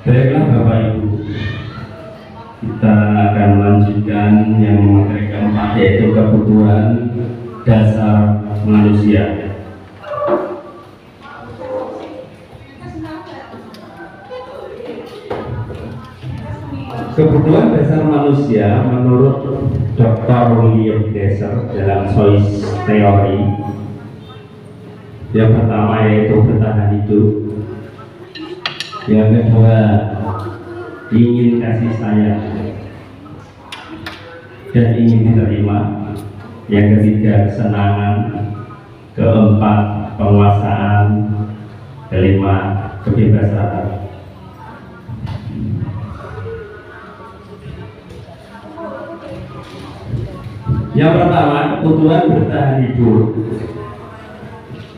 Baiklah Bapak Ibu, kita akan melanjutkan yang materi keempat, yaitu kebutuhan dasar manusia. Kebutuhan dasar manusia menurut Dr. William Glasser dalam Choice Theory, yang pertama yaitu bertahan hidup, yang kedua ingin kasih sayang dan ingin diterima, yang ketiga kesenangan, keempat penguasaan, kelima kebebasan. Yang pertama, kebutuhan bertahan hidup.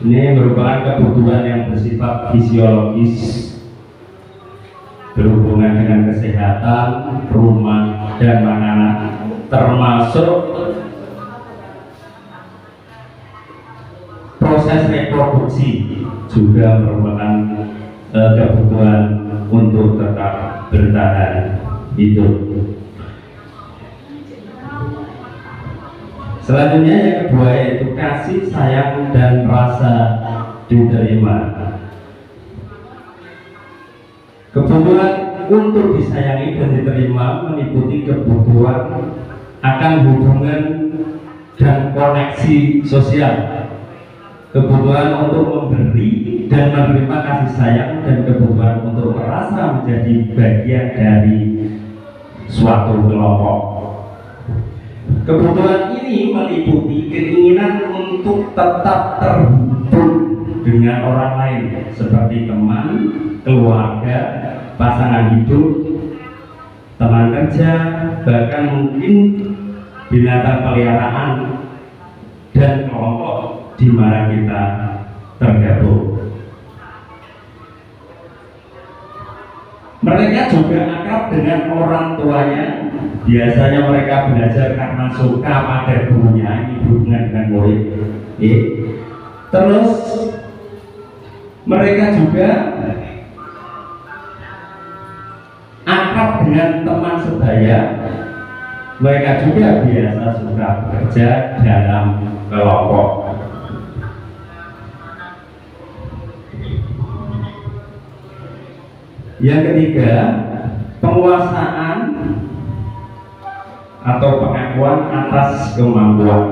Ini merupakan kebutuhan yang bersifat fisiologis, berhubungan dengan kesehatan, rumah, dan makanan, termasuk proses reproduksi juga merupakan kebutuhan untuk tetap bertahan hidup. Selanjutnya yang kedua yaitu kasih sayang dan rasa diterima. Kebutuhan untuk disayangi dan diterima meliputi kebutuhan akan hubungan dan koneksi sosial, kebutuhan untuk memberi dan menerima kasih sayang, dan kebutuhan untuk merasa menjadi bagian dari suatu kelompok. Kebutuhan ini meliputi keinginan untuk tetap terhubung dengan orang lain seperti teman, keluarga, pasangan hidup, teman kerja, bahkan mungkin binatang peliharaan dan kelompok di mana kita tergabung. Mereka juga akrab dengan orang tuanya. Biasanya mereka belajar karena suka pada gurunya, ini hubungan dengan murid. Terus mereka juga akrab dengan teman sebaya. Mereka juga biasa suka bekerja dalam kelompok. Yang ketiga, penguasaan atau pengakuan atas kemampuan.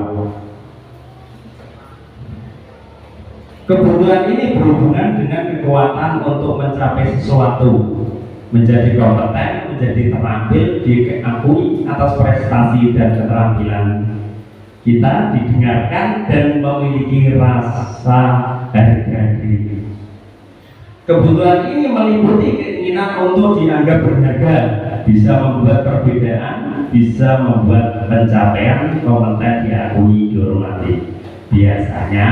Kebutuhan ini berhubungan dengan kekuatan untuk mencapai sesuatu, menjadi kompeten, menjadi terampil, diakui atas prestasi dan keterampilan kita, didengarkan dan memiliki rasa harga diri. Kebutuhan ini meliputi keinginan untuk dianggap berharga, bisa membuat perbedaan, bisa membuat pencapaian kompeten diakui, dihormati. Biasanya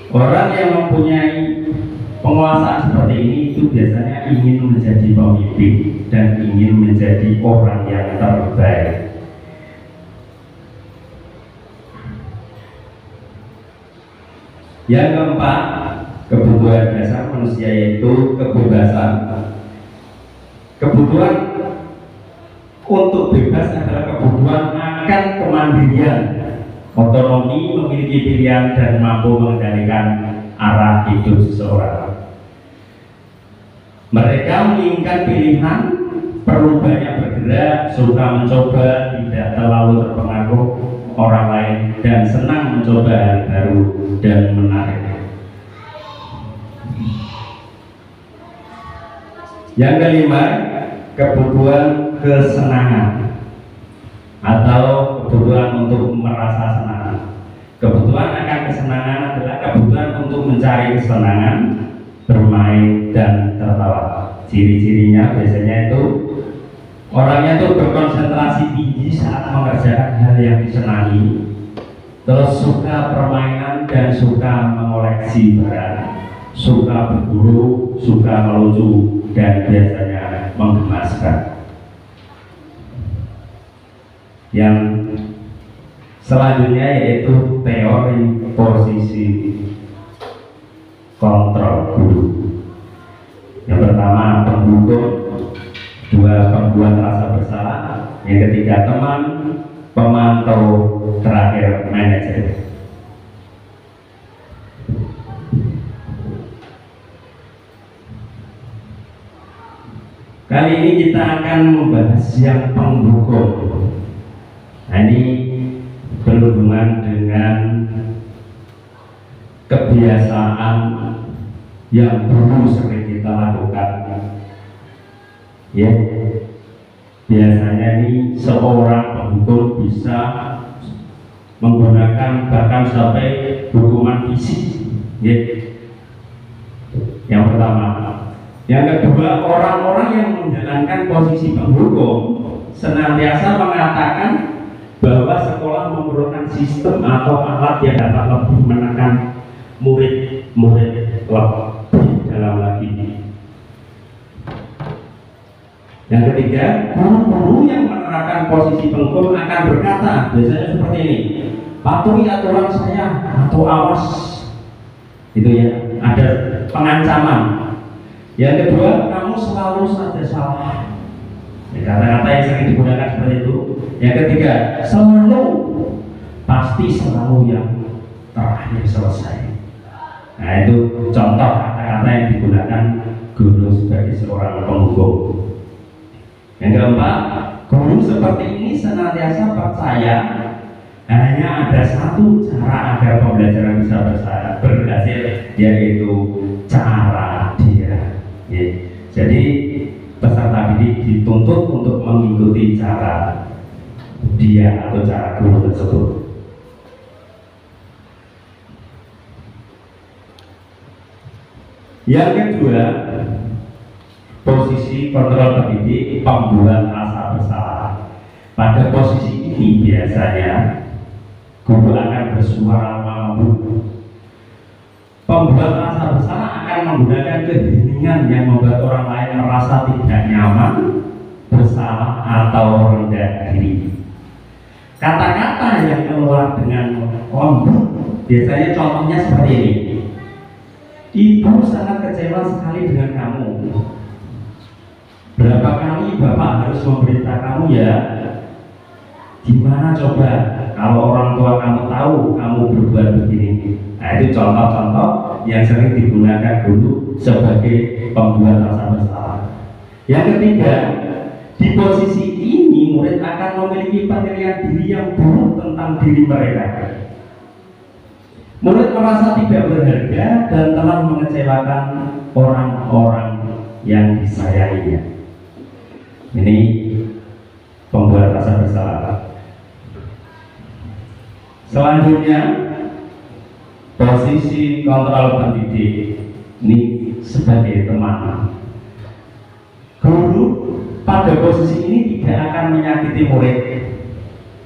orang yang mempunyai penguasaan seperti ini itu biasanya ingin menjadi pemimpin dan ingin menjadi orang yang terbaik. Yang keempat, kebutuhan dasar manusia yaitu kebebasan. Kebutuhan untuk bebas adalah kebutuhan akan kemandirian, otonomi, memiliki pilihan dan mampu mengendalikan arah hidup seseorang. Mereka menginginkan pilihan, perlu banyak bergerak, suka mencoba, tidak terlalu terpengaruh orang lain, dan senang mencoba hal baru dan menarik. Yang kelima, kebutuhan kesenangan atau kebutuhan untuk merasa senang. Kebutuhan akan kesenangan adalah kebutuhan untuk mencari kesenangan, bermain dan tertawa. Ciri-cirinya biasanya itu orangnya itu berkonsentrasi tinggi saat mengerjakan hal yang disenangi, terus suka permainan dan suka mengoleksi barang, suka berburu, suka melucu, dan biasanya menggemaskan. Yang selanjutnya yaitu teori posisi kontrol guru. kedua pembuat rasa bersalah, yang ketiga teman, pemantau, terakhir manajer. Kali ini kita akan membahas yang penghukum. Nah, ini berhubungan dengan kebiasaan yang dulu sering kita lakukan. Ya, biasanya ini seorang penghukum bisa menggunakan bahkan sampai hukuman fisik. Ya. Yang pertama. Yang kedua, orang-orang yang menjalankan posisi penghukum senantiasa mengatakan bahwa sekolah memerlukan sistem atau alat yang dapat lebih menekan murid-murid lebih dalam lagi. Yang ketiga, guru-guru yang menerapkan posisi penghukum akan berkata biasanya seperti ini, patuhi aturan saya atau awas. Itu ya, ada pengancaman. Yang kedua, kamu selalu saja salah. Kata-kata yang sering digunakan seperti itu. Yang ketiga, selalu, pasti selalu yang terakhir selesai. Nah, itu contoh kata-kata yang digunakan guru sebagai seorang penghukum. Yang keempat, guru seperti ini senantiasa percaya hanya ada satu cara agar pembelajaran bisa berhasil, yaitu cara dia. Ya. Jadi peserta didik dituntut untuk mengikuti cara dia atau cara guru tersebut. Yang kedua, posisi kontrol pendidik pembuat rasa bersalah. Pada posisi ini biasanya guru akan bersuara lembut. Pembuat rasa bersalah akan menggunakan keheningan yang membuat orang lain merasa tidak nyaman, bersalah atau rendah diri. Kata-kata yang keluar dengan lembut biasanya contohnya seperti ini. Ibu sangat kecewa sekali dengan kamu. Berapa kali Bapak harus memberitahu kamu ya? Gimana coba kalau orang tua kamu tahu kamu berbuat begini? Nah, itu contoh-contoh yang sering digunakan guru sebagai pembuat rasa bersalah. Yang ketiga, di posisi ini murid akan memiliki penilaian diri yang buruk tentang diri mereka. Murid merasa tidak berharga dan telah mengecewakan orang-orang yang disayanginya. Ini pembuat rasa bersalah. Selanjutnya, posisi kontrol pendidik ini sebagai teman. Guru pada posisi ini tidak akan menyakiti murid,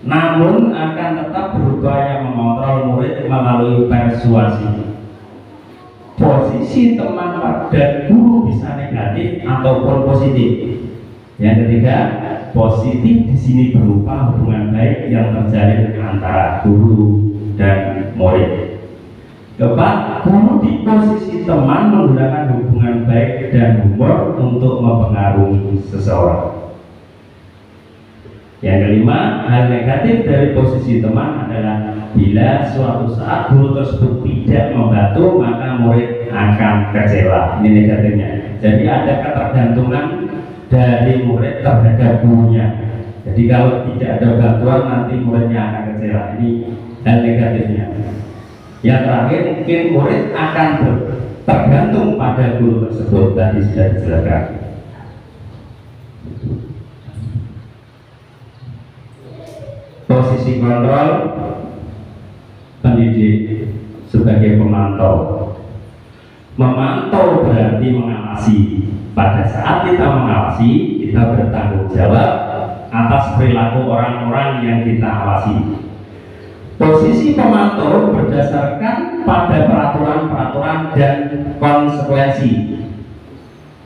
namun akan tetap berupaya mengontrol murid melalui persuasi. Posisi teman pada guru bisa negatif ataupun positif. Yang ketiga, positif di sini berupa hubungan baik yang terjalin antara guru dan murid. Keempat, guru di posisi teman menggunakan hubungan baik dan humor untuk mempengaruhi seseorang. Yang kelima, hal negatif dari posisi teman adalah bila suatu saat guru tersebut tidak membantu, maka murid akan kecewa. Ini negatifnya. Jadi ada ketergantungan dari murid terhadap gurunya. Jadi kalau tidak ada bantuan nanti muridnya akan kecewa. Ini hal negatifnya. Yang terakhir, mungkin murid akan tergantung pada guru tersebut. Tadi sudah dijelaskan. Posisi kontrol pendidik sebagai pemantau. Memantau berarti mengawasi. Pada saat kita mengawasi, kita bertanggung jawab atas perilaku orang-orang yang kita awasi. Posisi pemantau berdasarkan pada peraturan-peraturan dan konsekuensi.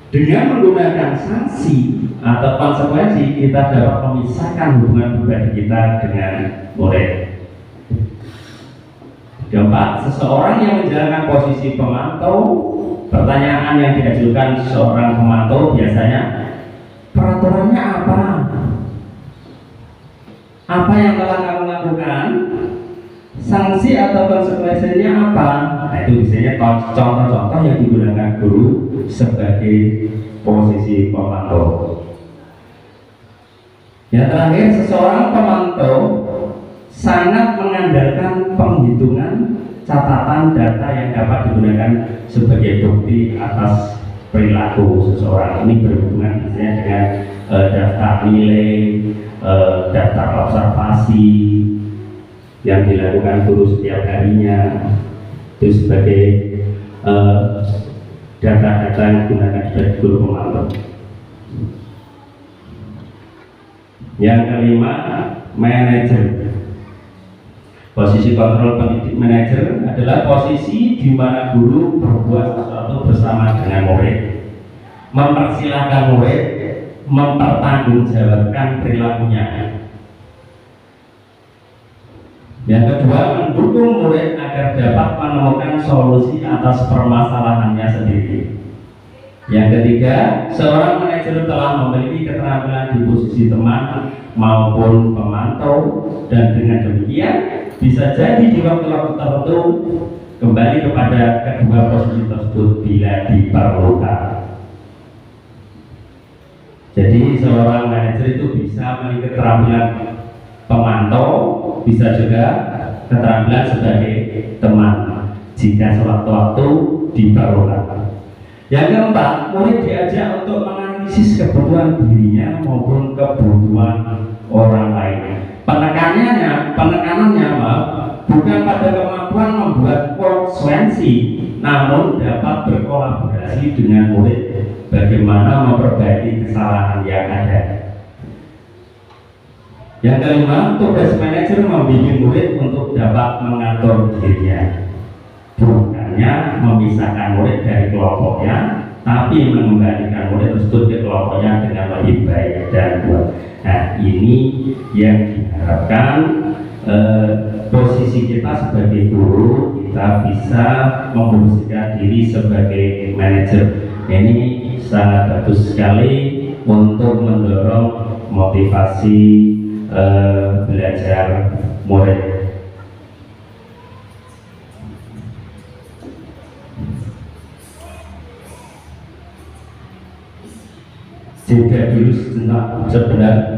Dengan menggunakan sanksi atau konsekuensi, kita dapat memisahkan hubungan pribadi kita dengan murid. Keempat, seseorang yang menjalankan posisi pemantau, pertanyaan yang diajukan seorang pemantau biasanya, peraturannya apa? Apa yang telah kamu lakukan? Sanksi atau konsekuensinya apa? Nah, itu biasanya contoh-contoh yang digunakan guru sebagai posisi pemantau. Yang terakhir, seseorang pemantau sangat mengandalkan penghitungan catatan data yang dapat digunakan sebagai bukti atas perilaku seseorang. Ini berhubungan misalnya dengan daftar nilai, daftar observasi yang dilakukan guru setiap harinya, itu sebagai data-data yang digunakan sebagai guru pemantau. Yang kelima, manajer. Posisi kontrol pendidik manajer adalah posisi di mana guru berbuat sesuatu bersama dengan murid, mempersilahkan murid mempertanggungjawabkan perilakunya. Yang kedua, mendukung murid agar dapat menemukan solusi atas permasalahannya sendiri. Yang ketiga, seorang manajer telah memiliki keterampilan di posisi teman maupun pemantau, dan dengan demikian bisa jadi di waktu-waktu tertentu kembali kepada kedua posisi tersebut bila diperlukan. Jadi seorang manajer itu bisa memiliki keterampilan pemantau, bisa juga keterampilan sebagai teman jika sewaktu-waktu diperlukan. Yang keempat, murid diajak untuk menganalisis kebutuhan dirinya maupun kebutuhan orang lain. Penekanannya bukan pada kemampuan membuat konsekuensi, namun dapat berkolaborasi dengan murid bagaimana memperbaiki kesalahan yang ada. Yang kelima, tugas manajer membimbing murid untuk dapat mengatur dirinya, bukannya memisahkan murid dari kelompoknya, tapi mengembalikan murid tersebut ke kelompoknya dengan lebih baik dan kuat. Nah, ini yang diharapkan posisi kita sebagai guru, kita bisa memposisikan diri sebagai manajer. Ini sangat bagus sekali untuk mendorong motivasi belajar murid. Jeda dulu sebentar.